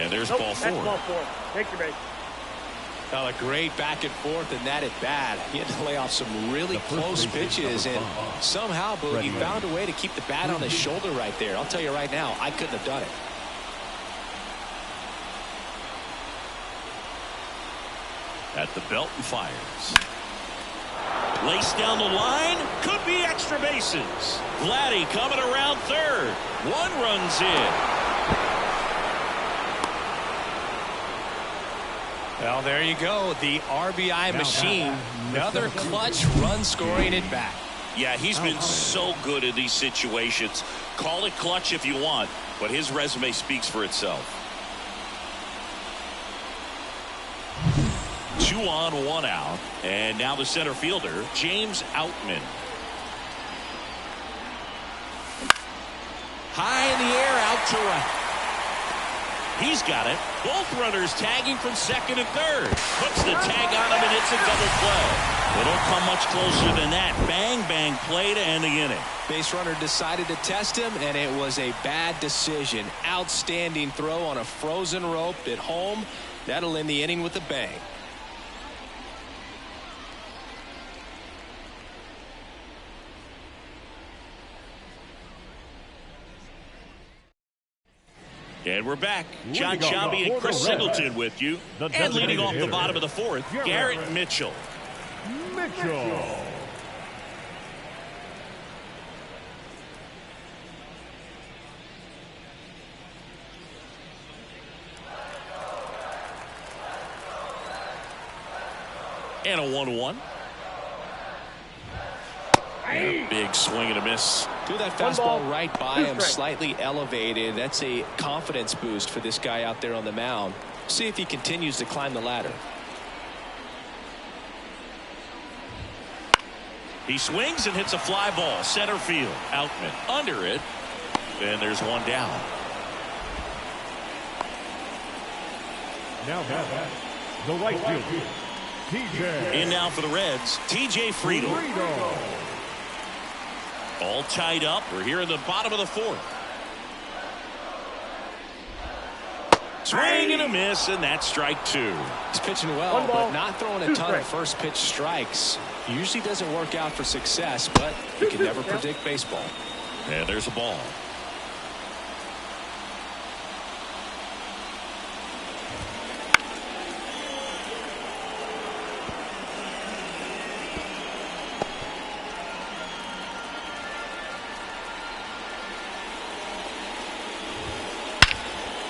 And there's ball four. Ball four. Take your base. Well, a great back and forth, and that at bat. He had to lay off some really close pitches, and somehow, Boog, he found a way to keep the bat on his shoulder right there. I'll tell you right now, I couldn't have done it. At the belt and fires. Laced down the line. Could be extra bases. Vladdy coming around third. One run's in. Well, there you go. The RBI machine. Another clutch run scoring at bat. Yeah, he's been so good in these situations. Call it clutch if you want, but his resume speaks for itself. 2 on, 1 out. And now the center fielder, James Outman. High in the air, out to right. He's got it. Both runners tagging from second and third. Puts the tag on him, and it's a double play. They don't come much closer than that. Bang, bang play to end the inning. Base runner decided to test him, and it was a bad decision. Outstanding throw on a frozen rope at home. That'll end the inning with a bang. And we're back. John Sciambi and Chris Singleton with you. And leading off the bottom of the fourth, Garrett Mitchell. And a 1-1. And a big swing and a miss. Threw that fastball right by him, slightly elevated. That's a confidence boost for this guy out there on the mound. See if he continues to climb the ladder. He swings and hits a fly ball. Center field. Outman under it. And there's one down. Now the right field. TJ. In now for the Reds, TJ Friedl. All tied up. We're here in the bottom of the fourth. Swing and a miss, and that's strike 2. He's pitching well, but not throwing a ton of first pitch strikes. Usually doesn't work out for success, but you can never predict baseball. And there's a ball.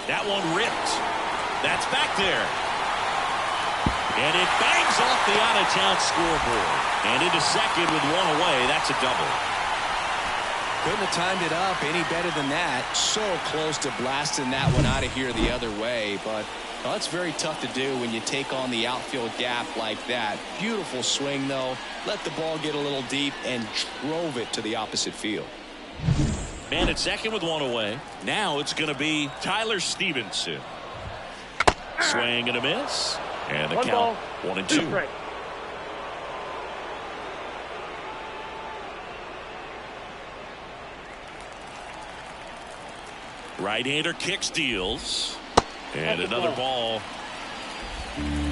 That one ripped. That's back there. And it bangs off the out-of-town scoreboard. And into second with one away. That's a double. Couldn't have timed it up any better than that. So close to blasting that one out of here the other way. But well, that's very tough to do when you take on the outfield gap like that. Beautiful swing, though. Let the ball get a little deep and drove it to the opposite field. Man at second with one away. Now it's going to be Tyler Stevenson. Swing and a miss. And the count 1-2. Right-hander kicks, deals. And another ball.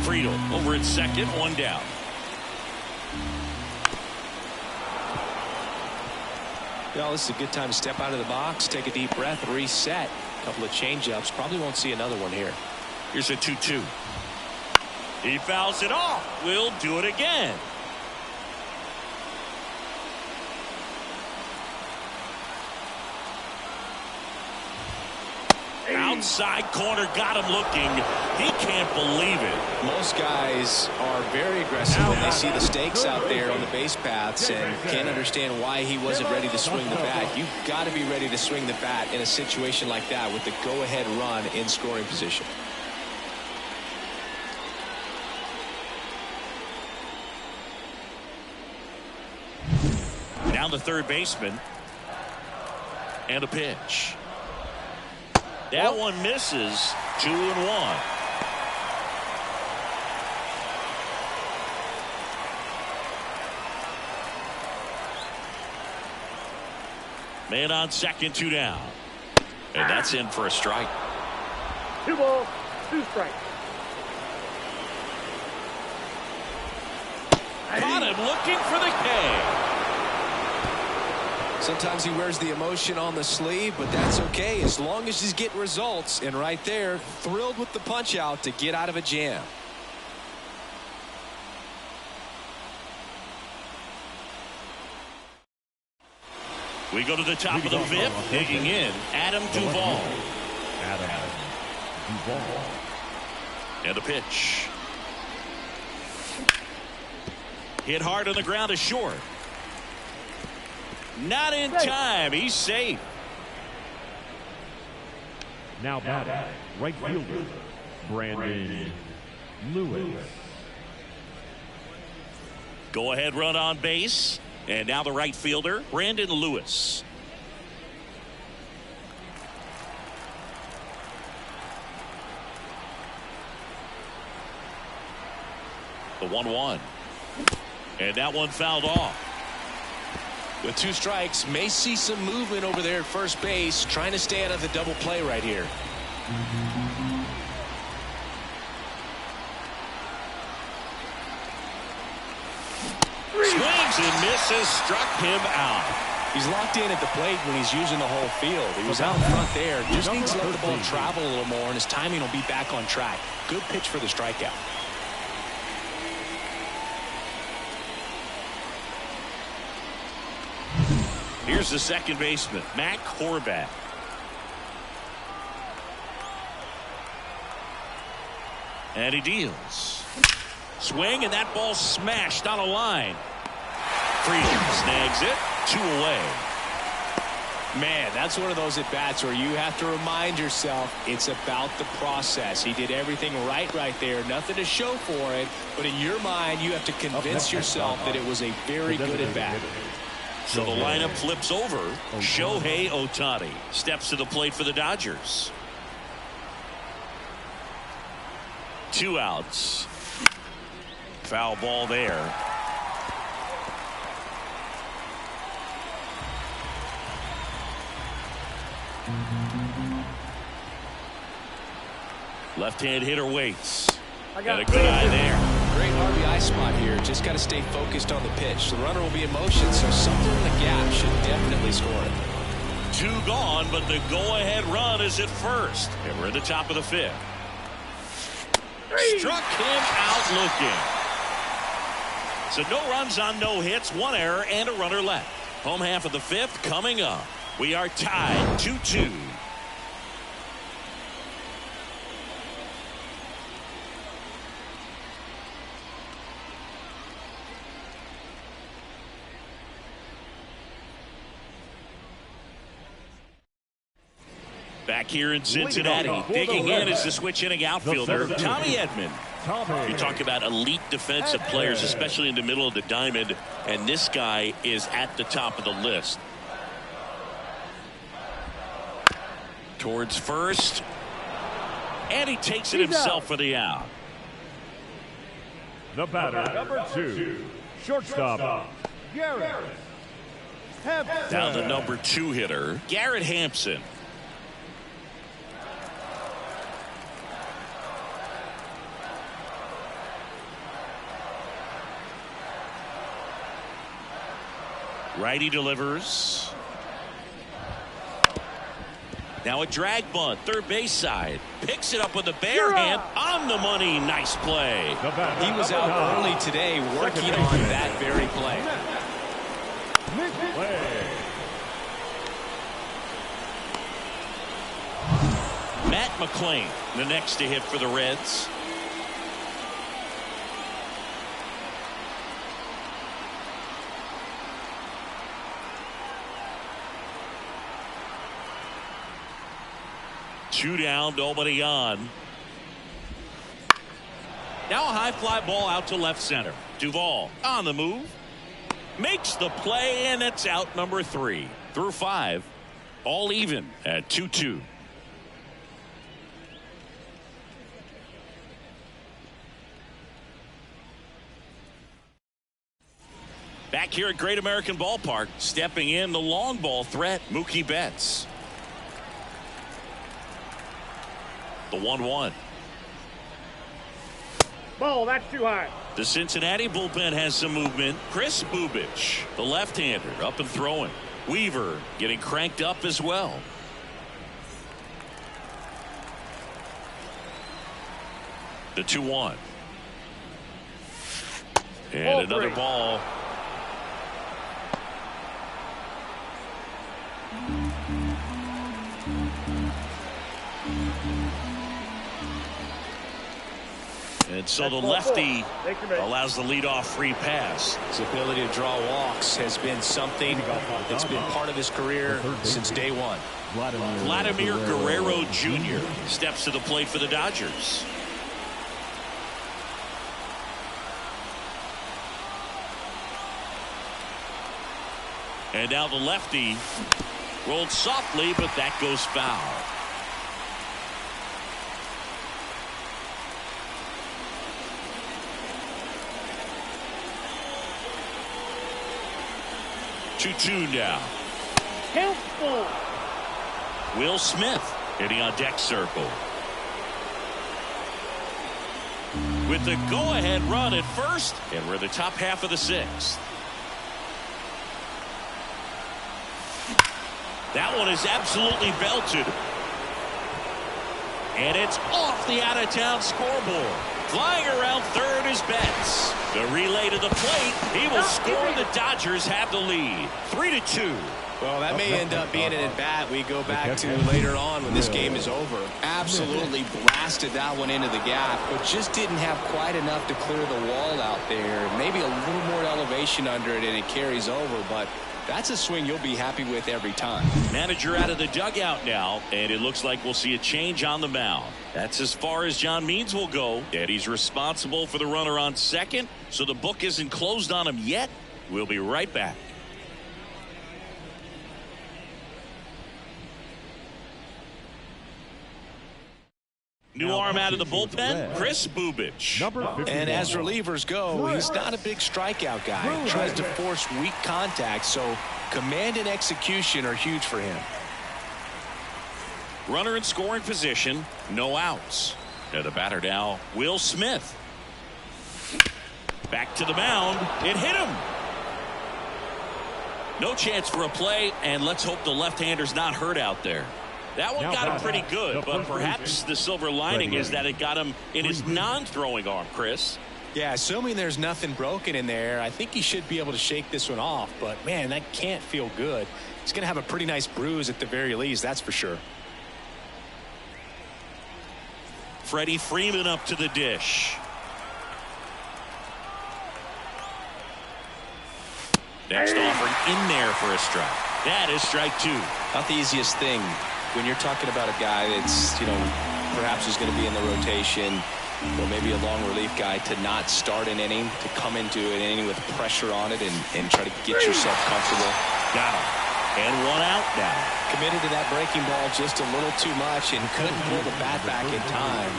Friedl over at second, one down. Well, this is a good time to step out of the box, take a deep breath, reset. A couple of changeups. Probably won't see another one here. Here's a 2-2. He fouls it off. We'll do it again. Outside corner, got him looking. He can't believe it. Most guys are very aggressive when they see the stakes out there on the base paths and can't understand why he wasn't ready to swing the bat. You've got to be ready to swing the bat in a situation like that with the go-ahead run in scoring position. Down the third baseman. And a pitch. That one misses. 2-1. Man on second, 2 down. And that's in for a strike. 2 balls, 2 strikes. Caught him looking for the K. Sometimes he wears the emotion on the sleeve, but that's okay as long as he's getting results. And right there, thrilled with the punch out to get out of a jam. We go to the top of the 5th, digging in, Adam Duvall. And the pitch. Hit hard on the ground is short. Not in time. He's safe. Now batting, right fielder, Brandon Lewis. Go ahead run on base. And now the right fielder, Brandon Lewis. The 1-1. And that one fouled off. With 2 strikes, may see some movement over there at first base, trying to stay out of the double play right here. Swings and misses, struck him out. He's locked in at the plate when he's using the whole field. He was out in front there. Just needs to let the ball travel a little more, and his timing will be back on track. Good pitch for the strikeout. Here's the second baseman, Matt Horvat. And he deals. Swing, and that ball smashed on a line. Friedl snags it. 2 away. Man, that's one of those at-bats where you have to remind yourself it's about the process. He did everything right there. Nothing to show for it. But in your mind, you have to convince yourself that it was a very good at-bat. So the lineup flips over. Shohei Ohtani steps to the plate for the Dodgers. 2 outs. Foul ball there. Left-hand hitter waits. And a good eye there. Great RBI spot here. Just got to stay focused on the pitch. The runner will be in motion, so something in the gap should definitely score it. 2 gone, but the go-ahead run is at first. And we're in the top of the 5th. Struck him out looking. So no runs on no hits, 1 error, and a runner left. Home half of the 5th coming up. We are tied 2-2. Back here in Cincinnati, digging in is the switch-hitting outfielder, Tommy Edman. You talk about elite defensive players, especially in the middle of the diamond, and this guy is at the top of the list. Towards first, and he takes it himself for the out. The batter, number 2, shortstop, Garrett Hampson. Down the number 2 hitter, Garrett Hampson. Righty delivers. Now a drag bunt, third base side. Picks it up with the bare hand on the money. Nice play. He was out early today working on that very play. Matt McLain, the next to hit for the Reds. Two down, nobody on. Now a high fly ball out to left center. Duvall on the move. Makes the play, and it's out number 3. Through 5. All even at 2-2. Back here at Great American Ballpark, stepping in the long ball threat, Mookie Betts. The 1-1. Ball, that's too high. The Cincinnati bullpen has some movement. Chris Bubich, the left-hander, up and throwing. Weaver getting cranked up as well. The 2-1. And another ball. And so the lefty allows the leadoff free pass. His ability to draw walks has been something that's been part of his career since day one. Vladimir Guerrero Jr. steps to the plate for the Dodgers. And now the lefty rolled softly, but that goes foul. Two now. Helpful. Will Smith hitting on deck circle. With the go-ahead run at first, and we're in the top half of the sixth. That one is absolutely belted. And it's off the out-of-town scoreboard. Flying around third is Betts. The relay to the plate. He will score. The Dodgers have the lead. 3-2. Well, that may end up being an at-bat we go back to later on when this game is over. Absolutely blasted that one into the gap, but just didn't have quite enough to clear the wall out there. Maybe a little more elevation under it and it carries over, but that's a swing you'll be happy with every time. Manager out of the dugout now, and it looks like we'll see a change on the mound. That's as far as John Means will go, and he's responsible for the runner on second, so the book isn't closed on him yet. We'll be right back. New arm out of the bullpen, Chris Bubich. And as relievers go, he's not a big strikeout guy. He tries to force weak contact, so command and execution are huge for him. Runner in scoring position, no outs. Now the batter now, Will Smith. Back to the mound. It hit him. No chance for a play, and let's hope the left-hander's not hurt out there. That one got him pretty good, but perhaps the silver lining is that it got him in his non-throwing arm, Chris. Yeah, assuming there's nothing broken in there, I think he should be able to shake this one off. But, man, that can't feel good. He's going to have a pretty nice bruise at the very least, that's for sure. Freddie Freeman up to the dish. Next offering in there for a strike. That is strike two. Not the easiest thing when you're talking about a guy that's, perhaps is going to be in the rotation, or maybe a long relief guy, to not start an inning, to come into an inning with pressure on it and try to get yourself comfortable. Got him. And one out now. Committed to that breaking ball just a little too much and couldn't pull the bat back in time.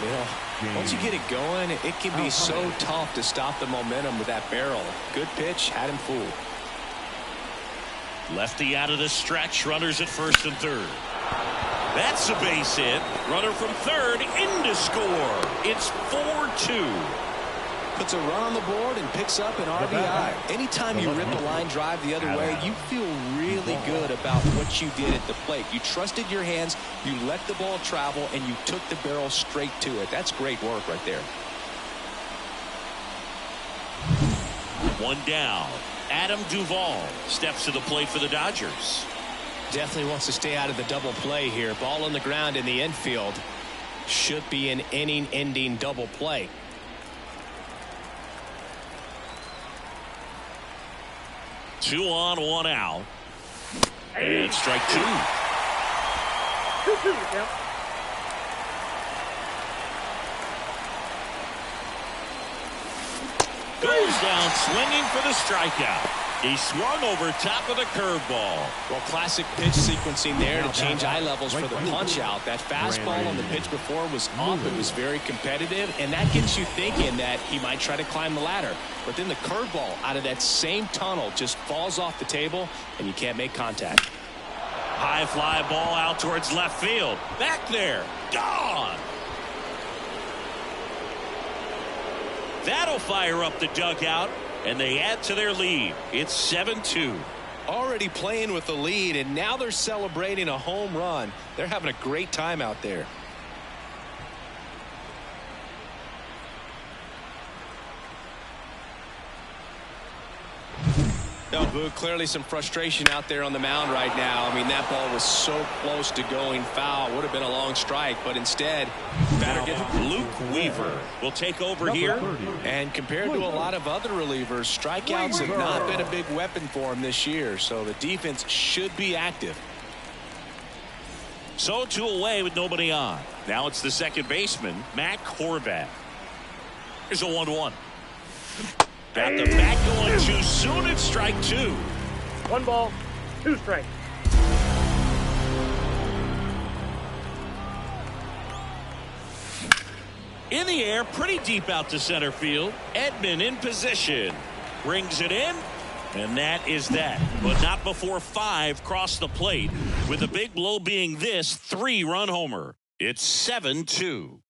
Once you get it going, it can be so tough to stop the momentum with that barrel. Good pitch, had him fooled. Lefty out of the stretch, runners at first and third. That's a base hit. Runner from third in to score. It's 4-2. Puts a run on the board and picks up an RBI. Anytime you rip a line drive the other way, you feel really good about what you did at the plate. You trusted your hands, you let the ball travel, and you took the barrel straight to it. That's great work right there. One down. Adam Duvall steps to the plate for the Dodgers. Definitely wants to stay out of the double play here. Ball on the ground in the infield. Should be an inning-ending double play. Two on, one out. And strike two. 2-2 the count. Goes down swinging for the strikeout. He swung over top of the curveball. Well, classic pitch sequencing there to change eye levels for the punch out. That fastball on the pitch before was up. It was very competitive, and that gets you thinking that he might try to climb the ladder. But then the curveball out of that same tunnel just falls off the table, and you can't make contact. High fly ball out towards left field. Back there. Gone. That'll fire up the dugout, and they add to their lead. It's 7-2. Already playing with the lead, and now they're celebrating a home run. They're having a great time out there. Clearly some frustration out there on the mound right now. I mean, that ball was so close to going foul. Would have been a long strike, but instead, batter gets Luke Weaver will take over here. And compared to a lot of other relievers, strikeouts have not been a big weapon for him this year, so the defense should be active. So 2 away with nobody on. Now it's the second baseman, Matt Horvath. Here's a 1-1. Got the bat going too soon. It's strike 2. 1 ball, 2 strikes. In the air, pretty deep out to center field. Edman in position. Brings it in. And that is that. But not before 5 cross the plate. With the big blow being this 3-run homer. It's 7-2.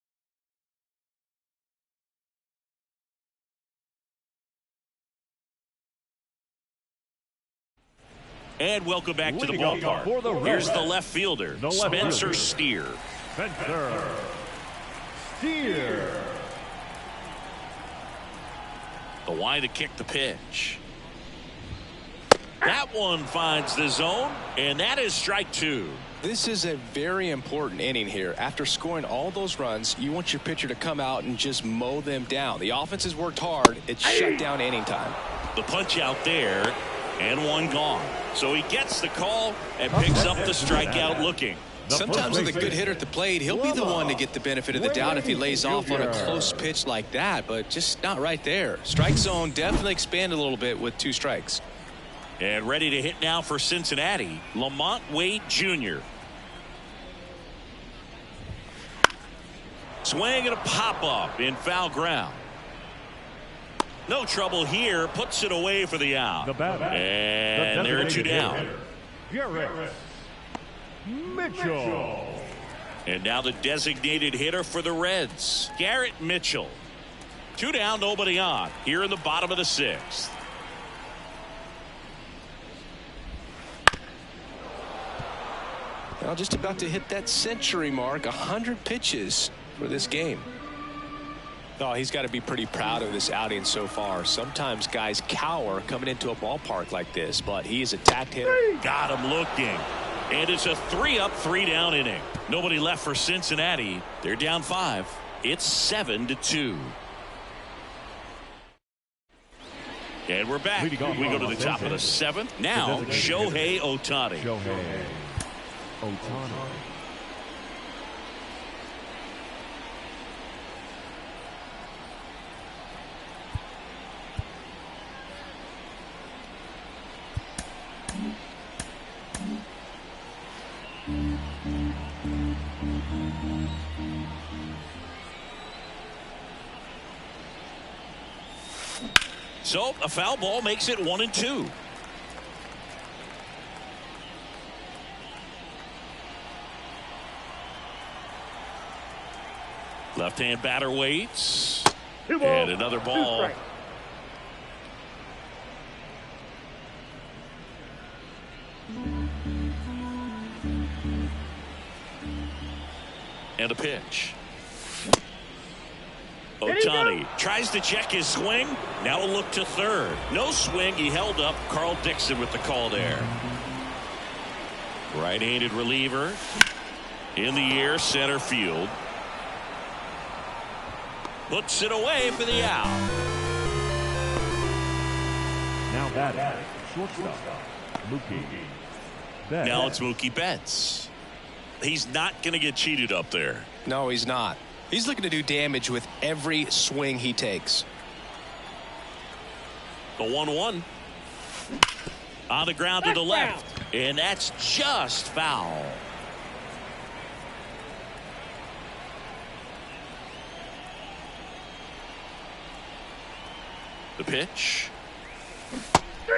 And welcome back to the ballpark. Here's the left fielder, Spencer Steer. Spencer Steer. The wide to kick the pitch. That one finds the zone, and that is strike 2. This is a very important inning here. After scoring all those runs, you want your pitcher to come out and just mow them down. The offense has worked hard. It's shut down inning time. The punch out there, and one gone. So he gets the call and picks up the strikeout looking. Sometimes with a good hitter at the plate, he'll be the one to get the benefit of the doubt if he lays off on a close pitch like that, but just not right there. Strike zone definitely expanded a little bit with 2 strikes. And ready to hit now for Cincinnati, LaMonte Wade Jr. Swing and a pop-up in foul ground. No trouble here. Puts it away for the out. And there are 2 down. Garrett Mitchell. And now the designated hitter for the Reds, Garrett Mitchell. 2 down, nobody on. Here in the bottom of the 6th. Well, just about to hit that century mark. 100 pitches for this game. Oh, he's got to be pretty proud of this outing so far. Sometimes guys cower coming into a ballpark like this, but he is a tact hitter. Got him looking. And it's a 3-up, 3-down inning. Nobody left for Cincinnati. They're down 5. It's 7-2. And we're back. We go to the top of the 7th. Now, Shohei Ohtani. Shohei Ohtani. So a foul ball makes it 1-2. Left-hand batter waits. 2 balls, And another 2 ball. strikes. And a pitch. Ohtani tries to check his swing. Now a look to third. No swing. He held up. Carl Dixon with the call there. Right-handed reliever. In the air, center field. Puts it away for the out. Now batting, shortstop, Mookie Betts. Now it's Mookie Betts. He's not going to get cheated up there. No, he's not. He's looking to do damage with every swing he takes. The 1-1. On the ground to the left. And that's just foul. The pitch.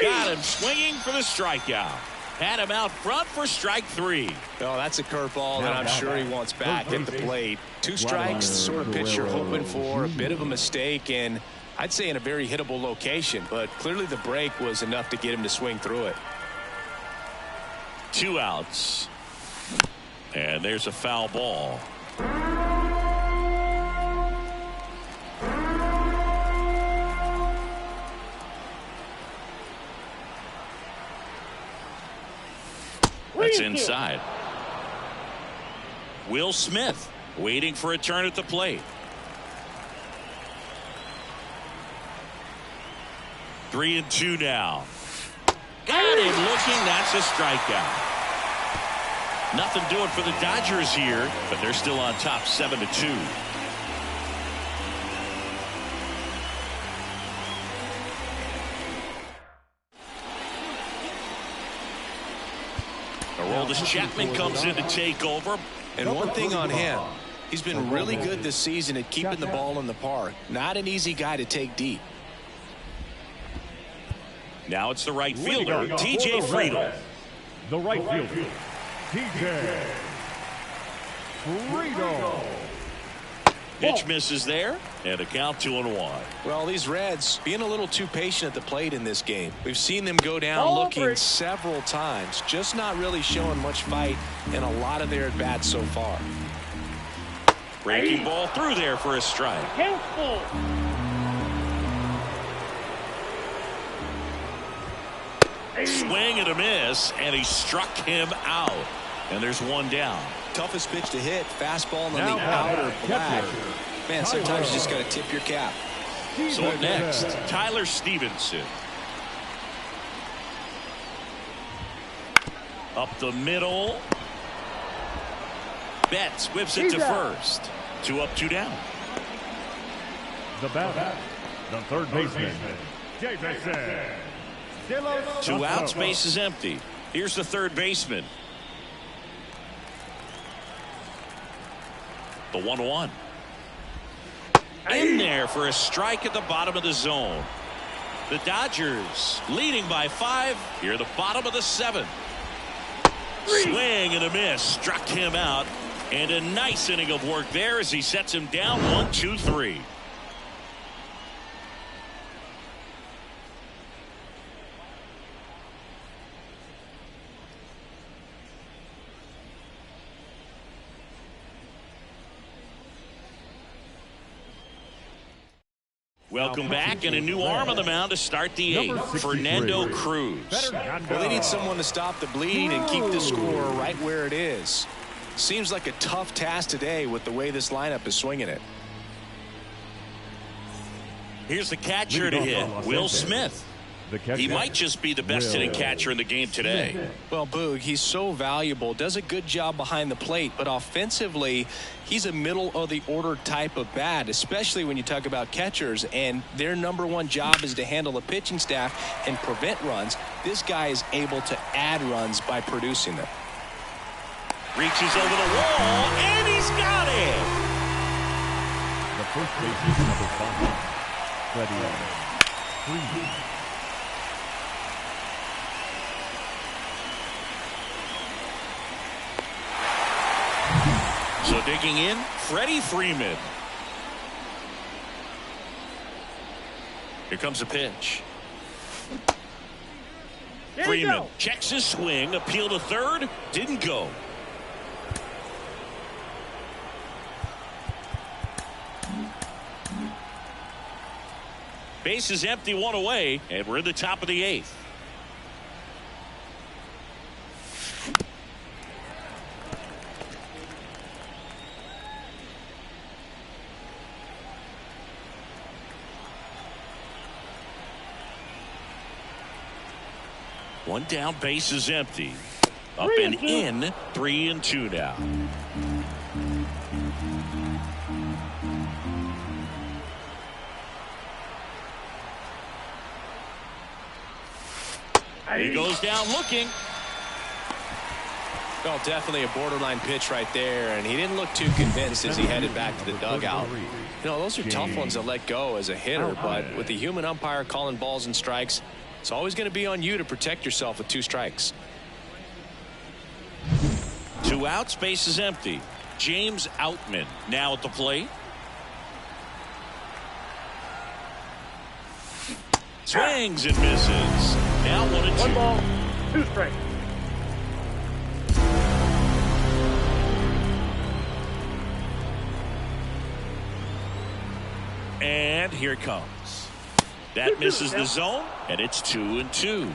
Got him swinging for the strikeout. Had him out front for strike 3. Oh, that's a curveball that I'm sure he wants back at the plate. 2 strikes, the sort of pitch you're hoping for. A bit of a mistake, and I'd say in a very hittable location, but clearly the break was enough to get him to swing through it. 2 outs. And there's a foul ball. That's inside. Will Smith waiting for a turn at the plate. 3-2 now. Got him looking. That's a strikeout. Nothing doing for the Dodgers here, but they're still on top 7-2. Aroldis Chapman comes in to take over. And one thing on him, he's been really good this season at keeping the ball in the park. Not an easy guy to take deep. Now it's the right fielder, T.J. Friedl. The right fielder, T.J. Friedl. Pitch misses there, and a count 2-1. Well, these Reds being a little too patient at the plate in this game. We've seen them go down looking several times, just not really showing much fight in a lot of their at-bats so far. Breaking ball through there for a strike. Swing and a miss, and he struck him out. And there's one down. Toughest pitch to hit, fastball on the outer black. Man, sometimes you just got to tip your cap. So up next, Tyler Stevenson. Up the middle. Betts whips it to first. 2 up, 2 down. The batter, the third baseman, Jason. 2 outs, base is empty. Here's the third baseman. The 1-1. In there for a strike at the bottom of the zone. The Dodgers leading by 5 here at the bottom of the 7th. Swing and a miss, struck him out, and a nice inning of work there as he sets him down 1-2-3. Welcome back, and a new arm on the mound to start the 8th, Fernando Cruz. Well, they need someone to stop the bleeding and keep the score right where it is. Seems like a tough task today with the way this lineup is swinging it. Here's the catcher to hit, Will Smith. He might just be the best hitting catcher in the game today. Well, Boog, he's so valuable, does a good job behind the plate, but offensively, he's a middle-of-the-order type of bat, especially when you talk about catchers, and their #1 job is to handle the pitching staff and prevent runs. This guy is able to add runs by producing them. Reaches over the wall, and he's got it! The first baseman, number 5, Friedl. So digging in, Freddie Freeman. Here comes a pitch. Freeman checks his swing, appeal to third, didn't go. Base is empty, 1 away, and we're in the top of the 8th. One down, base is empty. Up and in, 3-2 now. He goes down looking. Well, definitely a borderline pitch right there, and he didn't look too convinced as he headed back to the dugout. You know, those are tough ones to let go as a hitter, but with the human umpire calling balls and strikes, it's always going to be on you to protect yourself with 2 strikes. 2 outs, base is empty. James Outman now at the plate. Swings and misses. Now 1-2. 1 ball, 2 strikes. And here it comes. That misses the zone, and it's 2-2.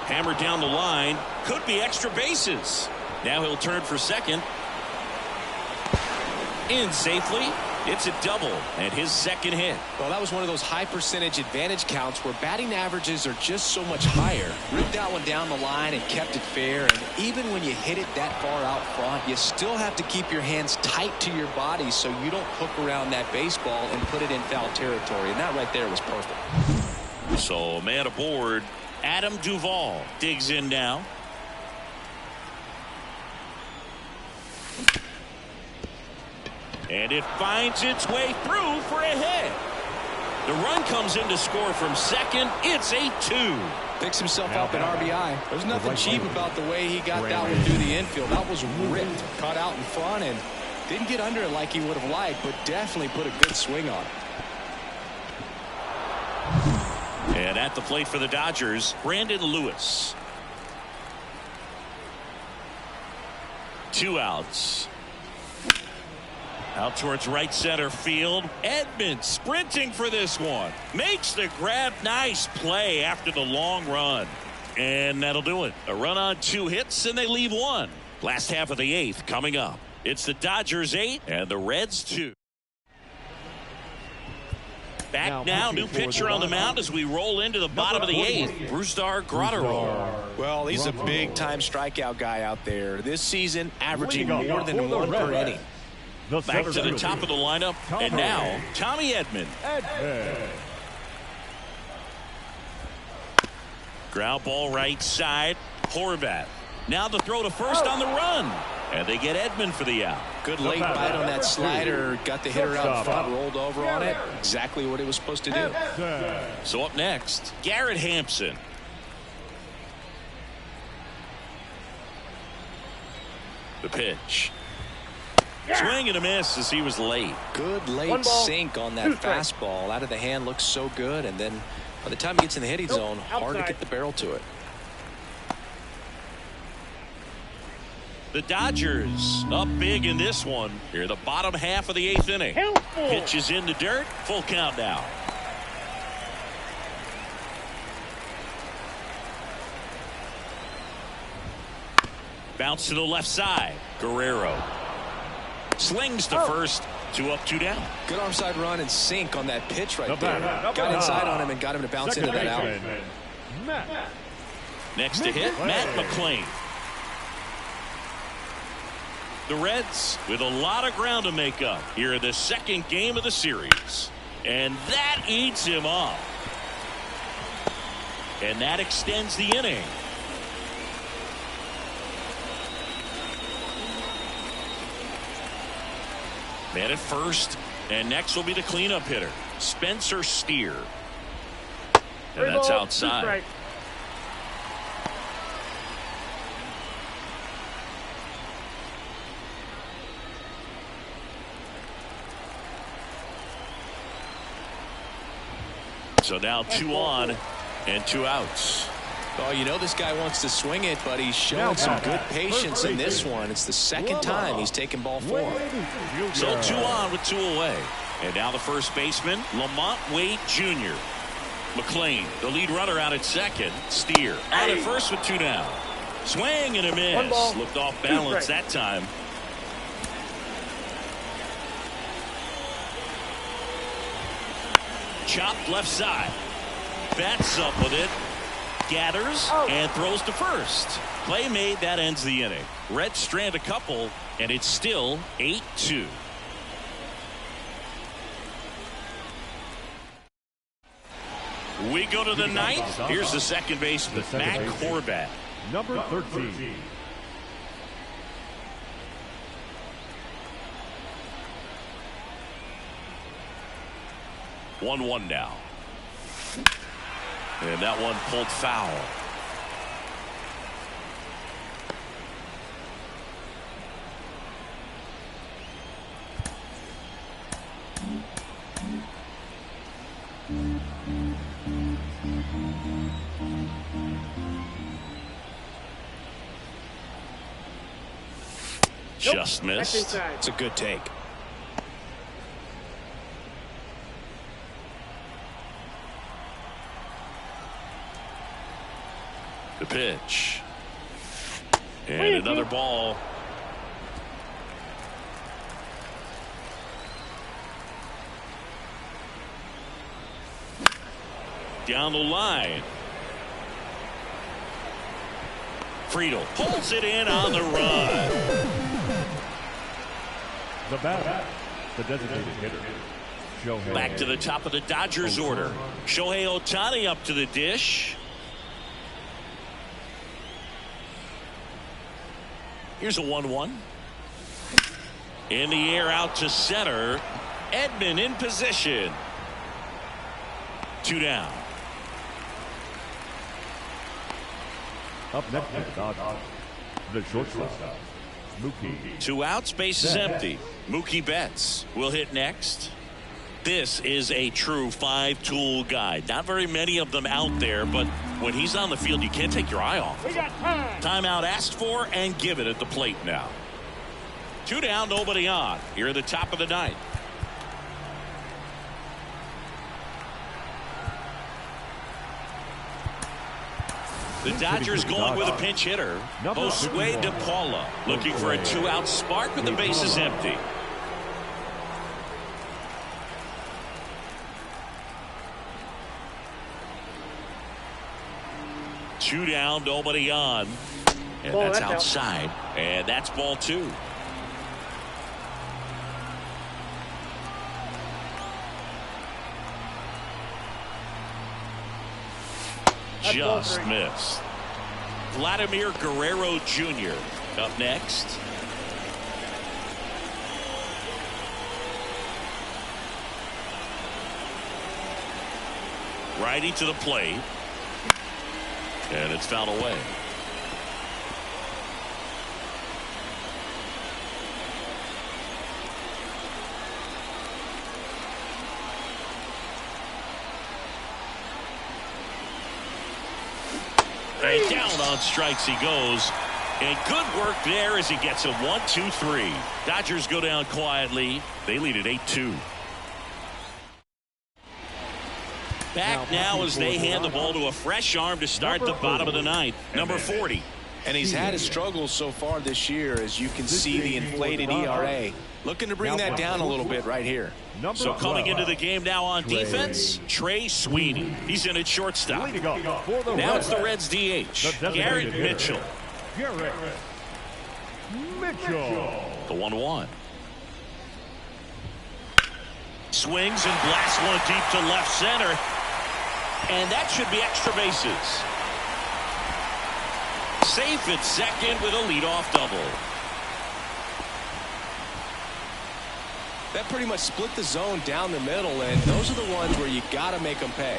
Hammered down the line. Could be extra bases. Now he'll turn for second. In safely. It's a double and his second hit. Well, that was one of those high percentage advantage counts where batting averages are just so much higher. Ripped that one down the line and kept it fair. And even when you hit it that far out front, you still have to keep your hands tight to your body so you don't hook around that baseball and put it in foul territory. And that right there was perfect. So man aboard. Adam Duvall digs in now. And it finds its way through for a hit. The run comes in to score from second. It's 8-2. Picks himself up an RBI. There's nothing cheap about the way he got that one through the infield. That was ripped. Caught out in front and didn't get under it like he would have liked, but definitely put a good swing on it. And at the plate for the Dodgers, Brandon Lewis. 2 outs. Out towards right center field. Edman sprinting for this one. Makes the grab. Nice play after the long run. And that'll do it. A run on 2 hits, and they leave 1. Last half of the 8th coming up. It's the Dodgers 8 and the Reds 2. Back now, new pitcher on the mound as we roll into the bottom of the 8th. Brusdar Graterol. Well, he's a big-time strikeout guy out there. This season, averaging more than 1 per inning. Back to the top of the lineup, and now Tommy Edman. Ground ball right side. Horvat. Now the throw to first on the run. And they get Edman for the out. Good late bite on that slider. Got the hitter out front, rolled over on it. Exactly what he was supposed to do. So up next, Garrett Hampson. The pitch. Swing and a miss as he was late. Good late sink on that fastball. Out of the hand, looks so good. And then by the time he gets in the hitting zone, hard to get the barrel to it. The Dodgers up big in this one. Here, the bottom half of the 8th inning. Pitch is in the dirt. Full count now. Bounce to the left side. Guerrero slings to first. 2 up, 2 down. Good onside run and sink on that pitch right there. Got inside on him and got him to bounce into that out. Next to hit, Matt McLain. The Reds with a lot of ground to make up here in the second game of the series. And that eats him up. And that extends the inning. Man at first, and next will be the cleanup hitter, Spencer Steer. And that's outside. So now 2 on and 2 outs. Oh, you know this guy wants to swing it, but he's showing some good patience in this one. It's the second time he's taken ball 4. So 2 on with 2 away. And now the first baseman, LaMonte Wade Jr. McLain, the lead runner, out at second. Steer out at first with 2 down. Swing and a miss. Looked off balance that time. Chopped left side. Bats up with it. Gathers and throws to first. Play made. That ends the inning. Reds strand a couple, and it's still 8-2. We go to the 9th. Here's the second baseman, Matt Horvat. Number 13. One now. And that one pulled foul. Just missed. inside. It's a good take. The pitch. And another ball. Down the line. Friedl pulls it in on the run. The batter, the designated hitter, Shohei. Back to the top of the Dodgers order. Shohei Ohtani up to the dish. Here's a 1-1. In the air out to center. Edman in position. 2 down. Up next is Dodgers, the shortstop, Mookie. 2 outs, base is empty. Mookie Betts will hit next. This is a true 5-tool guy. Not very many of them out there, but when he's on the field, you can't take your eye off. We got time. Timeout asked for and given at the plate now. 2 down, nobody on. Here at the top of the ninth. The Dodgers going with a pinch hitter. Josue De Paula looking for a 2-out spark with the bases empty. Two down, nobody on. And that's outside. And that's ball 2. Just missed. Vladimir Guerrero Jr. up next. Righty to the plate. And it's fouled away. And down on strikes he goes. And good work there as he gets a 1-2-3. Dodgers go down quietly. They lead at 8-2. Back now as they hand the ball to a fresh arm to start the bottom of the ninth. Number 40. And he's had his struggles so far this year, as you can see the inflated ERA. Looking to bring that down a little bit right here. So coming into the game now on defense, Trey Sweeney. He's in at shortstop. Now it's the Reds DH, Garrett Mitchell. Garrett Mitchell. The 1-1. Swings and blasts one deep to left center. And that should be extra bases. Safe at second with a leadoff double. That pretty much split the zone down the middle, and those are the ones where you got to make them pay.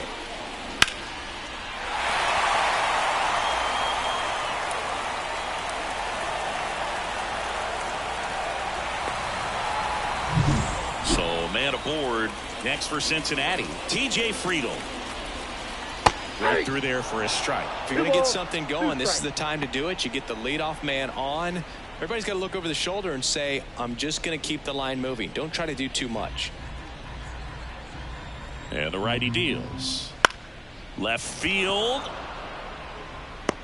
So man aboard. Next for Cincinnati, TJ Friedl. Right through there for a strike. If you're going to get something going, this is the time to do it. You get the leadoff man on. Everybody's got to look over the shoulder and say, I'm just going to keep the line moving. Don't try to do too much. And the righty deals. Left field.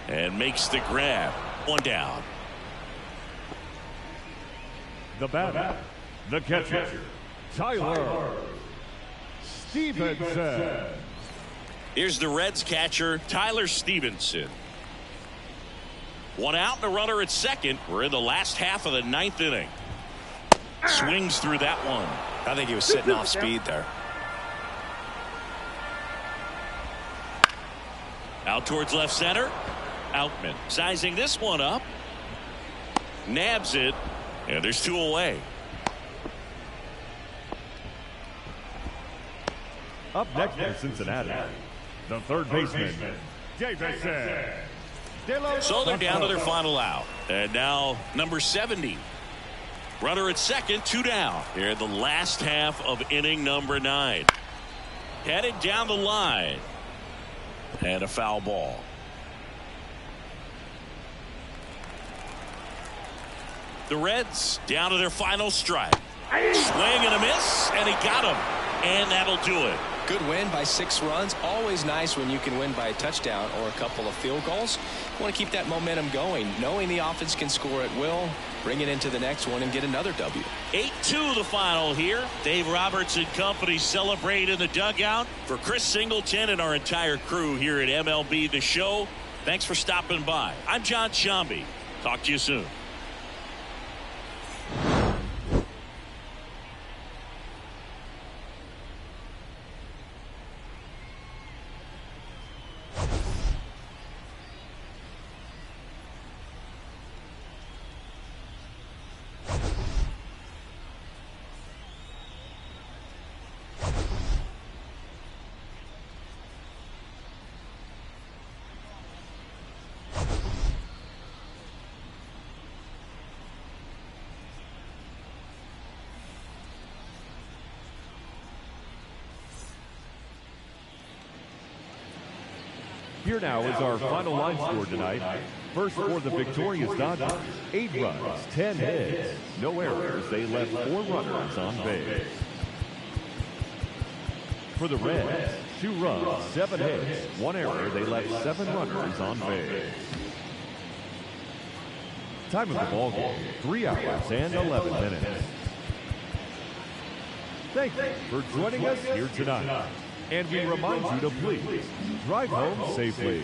And makes the grab. 1 down. The batter, the catcher, Tyler Stevenson. Here's the Reds catcher, Tyler Stevenson. 1 out and a runner at second. We're in the last half of the ninth inning. Swings through that one. I think he was sitting off speed there. Out towards left center. Outman sizing this one up. Nabs it. And there's 2 away. Up next for Cincinnati, the third baseman, Davison. So they're down to their final out. And now number 70. Runner at second, 2 down. Here the last half of inning number 9. Headed down the line. And a foul ball. The Reds down to their final strike. Swing and a miss, and he got him. And that'll do it. Good win by 6 runs. Always nice when you can win by a touchdown or a couple of field goals. You want to keep that momentum going, knowing the offense can score at will, bring it into the next one and get another W. 8-2 the final here. Dave Roberts and company celebrate in the dugout. For Chris Singleton and our entire crew here at MLB The Show, thanks for stopping by. I'm John Shambi. Talk to you soon. Here now is our final line score tonight. First for the victorious Dodgers, 8 runs, 10 hits, no errors. They left 4 runners on base. For the Reds, 2 runs, 7 hits, 1 error. They left 7 runners on base. Time of the ball game, 3 hours and 11 minutes. Thank you for joining us here tonight. And we remind you to please drive home safely.